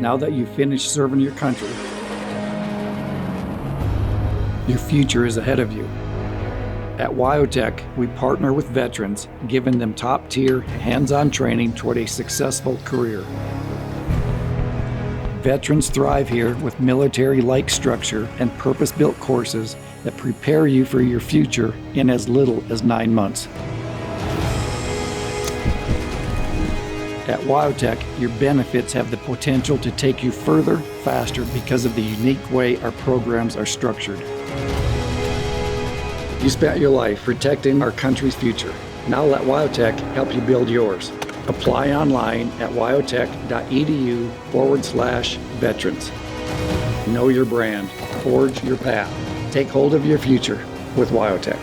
Now that you've finished serving your country, your future is ahead of you. At WyoTech, we partner with veterans, giving them top-tier, hands-on training toward a successful career. Veterans thrive here with military-like structure and purpose-built courses that prepare you for your future in as little as 9 months. At WyoTech, your benefits have the potential to take you further, faster because of the unique way our programs are structured. You spent your life protecting our country's future. Now let WyoTech help you build yours. Apply online at wyotech.edu/veterans. Know your brand. Forge your path. Take hold of your future with WyoTech.